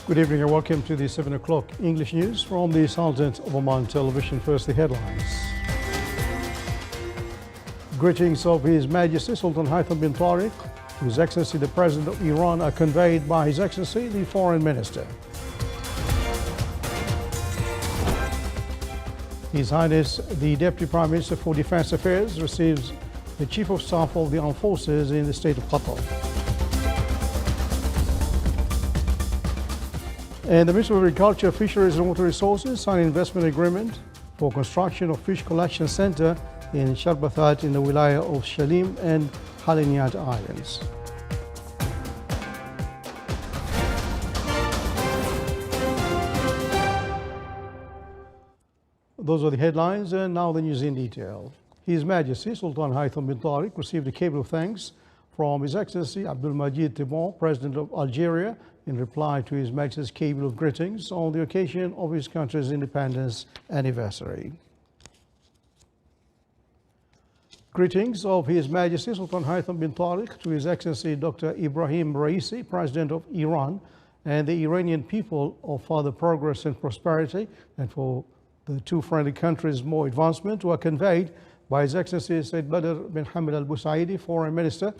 Good evening and welcome to the 7 o'clock English news from the Sultan of Oman Television. First, the headlines. Greetings of His Majesty Sultan Haitham bin Tariq to His Excellency the President of Iran are conveyed by His Excellency the Foreign Minister. His Highness the Deputy Prime Minister for Defence Affairs receives the Chief of Staff of the Armed Forces in the State of Qatar. And the Minister of Agriculture, Fisheries and Water Resources signed an investment agreement for construction of fish collection center in Sharbathat in the Wilaya of Shalim and Haliniyat Islands. Those are the headlines, and now the news in detail. His Majesty Sultan Haitham bin Tariq received a cable of thanks from His Excellency Abdul Majid Tebboune, President of Algeria, in reply to His Majesty's cable of greetings on the occasion of his country's independence anniversary. Greetings of His Majesty Sultan Haitham bin Tariq to His Excellency Dr. Ibrahim Raisi, President of Iran, and the Iranian people of further progress and prosperity, and for the two friendly countries' more advancement, were conveyed by His Excellency Sayyid Badr bin Hamid al-Busaidi, Foreign Minister,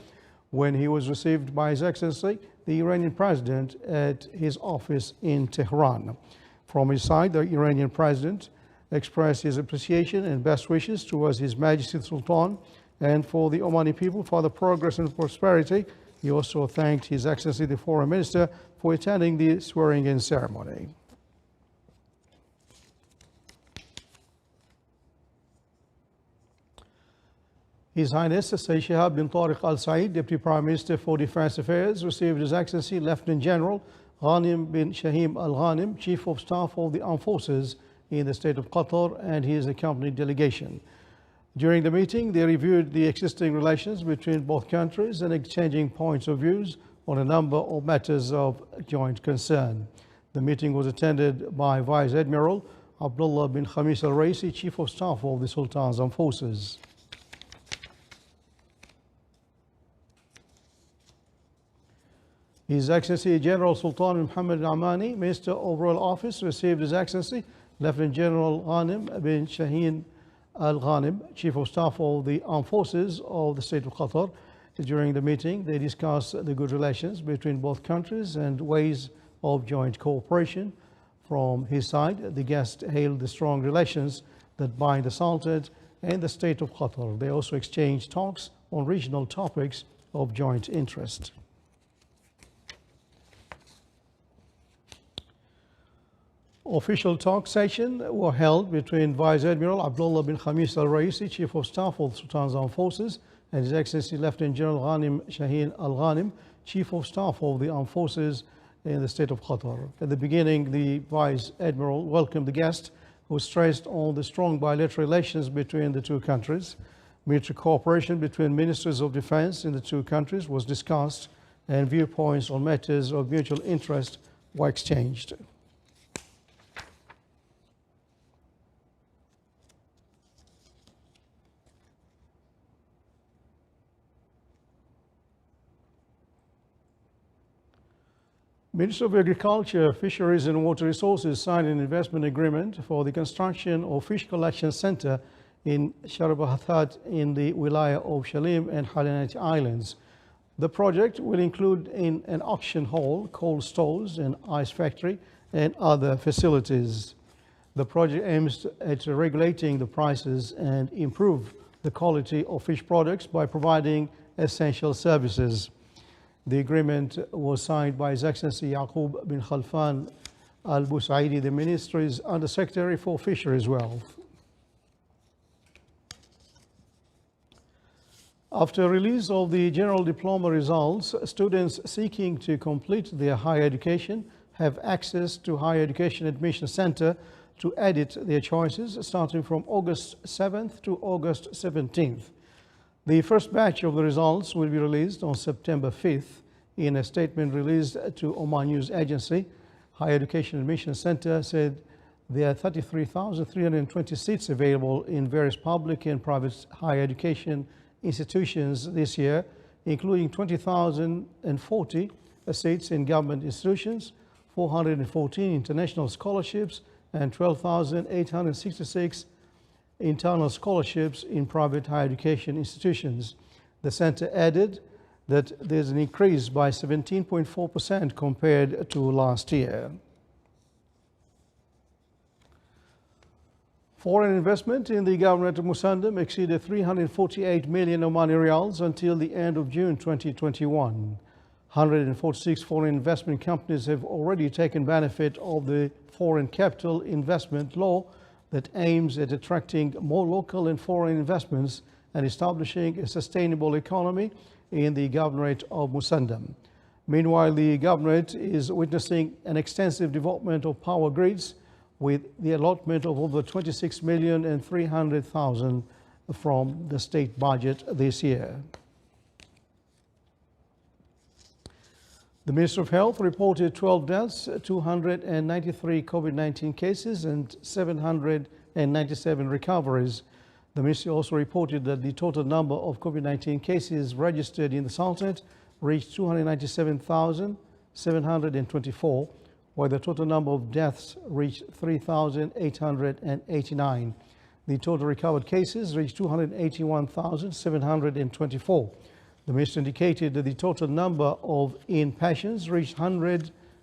when he was received by His Excellency the Iranian President at his office in Tehran. From his side, the Iranian President expressed his appreciation and best wishes towards His Majesty the Sultan and for the Omani people for the progress and prosperity. He also thanked His Excellency the Foreign Minister for attending the swearing-in ceremony. His Highness Sayyid Shihab bin Tariq Al Said, Deputy Prime Minister for Defence Affairs, received His Excellency Lieutenant General Ghanim bin Shahim Al Ghanim, Chief of Staff of the Armed Forces in the State of Qatar, and his accompanied delegation. During the meeting, they reviewed the existing relations between both countries and exchanging points of views on a number of matters of joint concern. The meeting was attended by Vice Admiral Abdullah bin Khamis Al Raisi, Chief of Staff of the Sultan's Armed Forces. His Excellency General Sultan Muhammad Amani, Minister of Royal Office, received His Excellency Lieutenant General Ghanim bin Shaheen Al Ghanim, Chief of Staff of the Armed Forces of the State of Qatar. During the meeting, they discussed the good relations between both countries and ways of joint cooperation. From his side, the guest hailed the strong relations that bind the Sultanate and the State of Qatar. They also exchanged talks on regional topics of joint interest. Official talk session were held between Vice Admiral Abdullah bin Khamis Al Raisi, Chief of Staff of the Sultan's Armed Forces, and His Excellency Lieutenant General Ghanim Shaheen Al Ghanim, Chief of Staff of the Armed Forces in the State of Qatar. At the beginning, the Vice Admiral welcomed the guest, who stressed on the strong bilateral relations between the two countries. Military cooperation between Ministers of Defense in the two countries was discussed, and viewpoints on matters of mutual interest were exchanged. Minister of Agriculture, Fisheries and Water Resources signed an investment agreement for the construction of fish collection center in Sharbathat in the Wilaya of Shalim and Haliniyat Islands. The project will include an auction hall, cold stores, an ice factory, and other facilities. The project aims at regulating the prices and improve the quality of fish products by providing essential services. The agreement was signed by His Excellency Yaqub bin Khalfan al-Busaidi, the Ministry's Undersecretary for Fisheries Wealth. After release of the General Diploma results, students seeking to complete their higher education have access to Higher Education Admission Center to edit their choices starting from August 7th to August 17th. The first batch of the results will be released on September 5th. In a statement released to Oman News Agency, Higher Education Admission Center said there are 33,320 seats available in various public and private higher education institutions this year, including 20,040 seats in government institutions, 414 international scholarships and 12,866 internal scholarships in private higher education institutions. The center added that there's an increase by 17.4% compared to last year. Foreign investment in the government of Musandam exceeded 348 million Omani riyals until the end of June 2021. 146 foreign investment companies have already taken benefit of the Foreign Capital Investment Law that aims at attracting more local and foreign investments and establishing a sustainable economy in the Governorate of Musandam. Meanwhile, the Governorate is witnessing an extensive development of power grids with the allotment of over 26,300,000 from the state budget this year. The Minister of Health reported 12 deaths, 293 COVID-19 cases and 797 recoveries. The ministry also reported that the total number of COVID-19 cases registered in the Sultanate reached 297,724, while the total number of deaths reached 3,889. The total recovered cases reached 281,724. The minister indicated that the total number of inpatients reached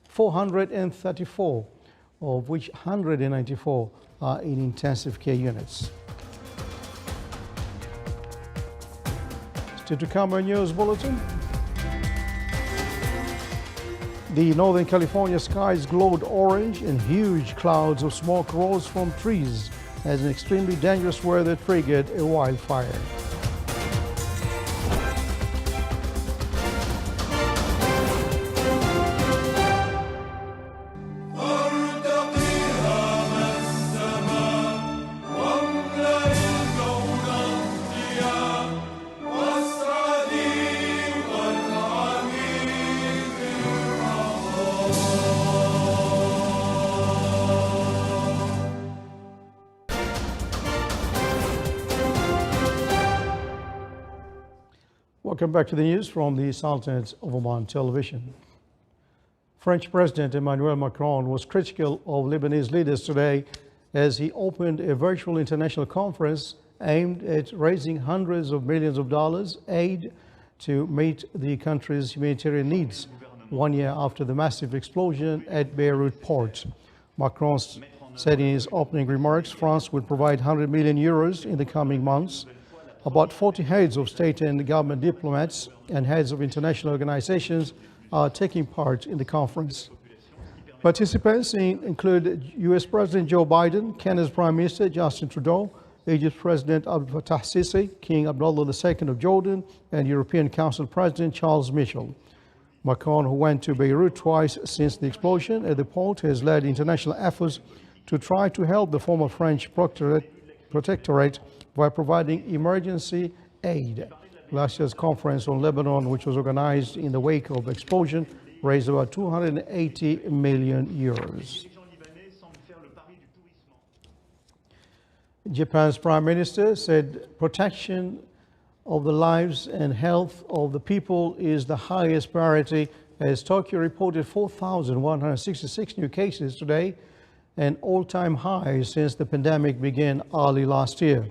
434, of which 194 are in intensive care units. Still to come, our news bulletin. The Northern California skies glowed orange and huge clouds of smoke rose from trees as an extremely dangerous weather triggered a wildfire. Welcome back to the news from the Sultanate of Oman television. French President Emmanuel Macron was critical of Lebanese leaders today as he opened a virtual international conference aimed at raising hundreds of millions of dollars aid to meet the country's humanitarian needs 1 year after the massive explosion at Beirut port. Macron said in his opening remarks France would provide 100 million euros in the coming months. About 40 heads of state and government diplomats and heads of international organizations are taking part in the conference. Participants include U.S. President Joe Biden, Canada's Prime Minister Justin Trudeau, Egypt's President Abdel Fattah Sisi, King Abdullah II of Jordan, and European Council President Charles Michel. Macron, who went to Beirut twice since the explosion at the port, has led international efforts to try to help the former French protectorate by providing emergency aid. Last year's conference on Lebanon, which was organized in the wake of the explosion, raised about 280 million euros. Japan's Prime Minister said protection of the lives and health of the people is the highest priority as Tokyo reported 4,166 new cases today, an all-time high since the pandemic began early last year.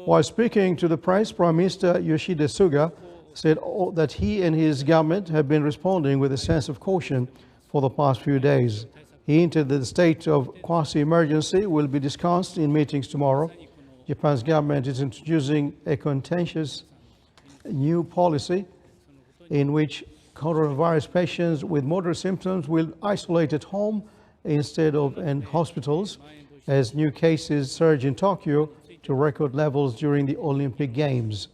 While speaking to the press, Prime Minister Yoshida Suga said that he and his government have been responding with a sense of caution for the past few days. He hinted that the state of quasi-emergency will be discussed in meetings tomorrow. Japan's government is introducing a contentious new policy in which coronavirus patients with moderate symptoms will isolate at home instead of in hospitals as new cases surge in Tokyo to record levels during the Olympic Games.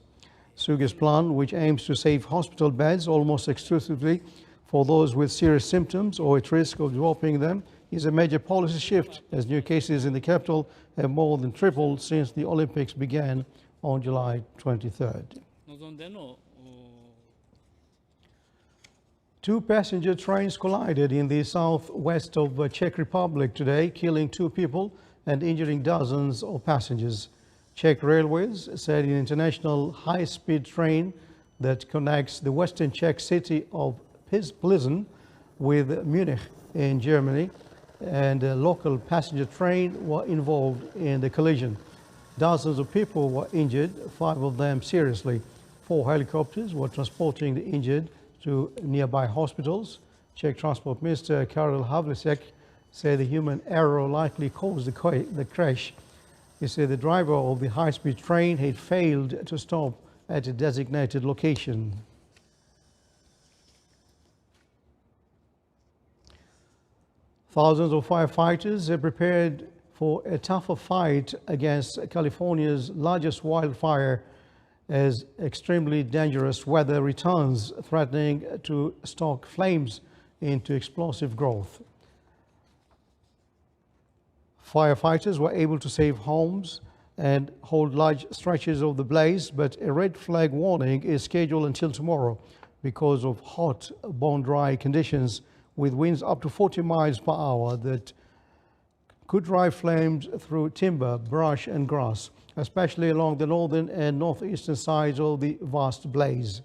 Suga's plan, which aims to save hospital beds almost exclusively for those with serious symptoms or at risk of developing them, is a major policy shift as new cases in the capital have more than tripled since the Olympics began on July 23rd. Two passenger trains collided in the southwest of the Czech Republic today, killing 2 people and injuring dozens of passengers. Czech Railways said an international high-speed train that connects the western Czech city of Plzeň with Munich in Germany, and a local passenger train were involved in the collision. Dozens of people were injured, 5 of them seriously. 4 helicopters were transporting the injured to nearby hospitals. Czech Transport Minister Karel Havlicek said the human error likely caused the crash. He said the driver of the high-speed train had failed to stop at a designated location. Thousands of firefighters are prepared for a tougher fight against California's largest wildfire as extremely dangerous weather returns, threatening to stoke flames into explosive growth. Firefighters were able to save homes and hold large stretches of the blaze, but a red flag warning is scheduled until tomorrow because of hot, bone-dry conditions with winds up to 40 miles per hour that could drive flames through timber, brush and grass, especially along the northern and northeastern sides of the vast blaze.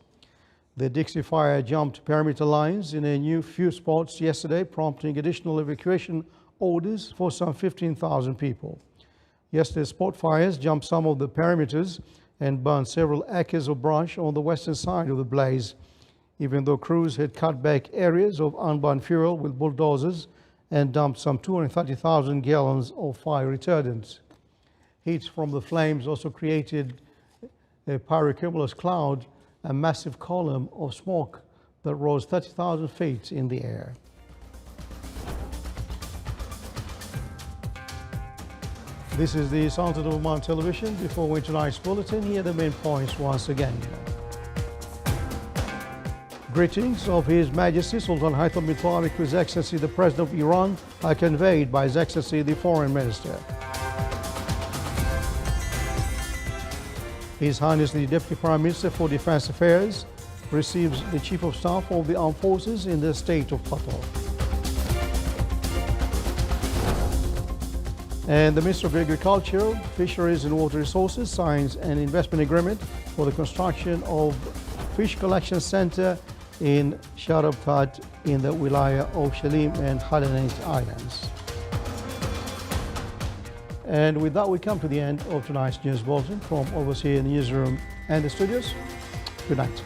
The Dixie Fire jumped perimeter lines in a few spots yesterday, prompting additional evacuation orders for some 15,000 people. Yesterday, spot fires jumped some of the perimeters and burned several acres of brush on the western side of the blaze. Even though crews had cut back areas of unburned fuel with bulldozers and dumped some 230,000 gallons of fire retardant. Heat from the flames also created a pyrocumulus cloud, a massive column of smoke that rose 30,000 feet in the air. This is the Sultan of Oman television. Before we tonight's bulletin, here are the main points once again. Greetings of His Majesty Sultan Haitham bin Tariq to His Excellency the President of Iran are conveyed by His Excellency the Foreign Minister. His Highness the Deputy Prime Minister for Defense Affairs receives the Chief of Staff of the Armed Forces in the state of Qatar. And the Minister of Agriculture, Fisheries and Water Resources signs an investment agreement for the construction of fish collection center in Sharabtat in the Wilaya of Shalim and Khalanate Islands. And with that, we come to the end of tonight's news bulletin from overseas newsroom and the studios. Good night.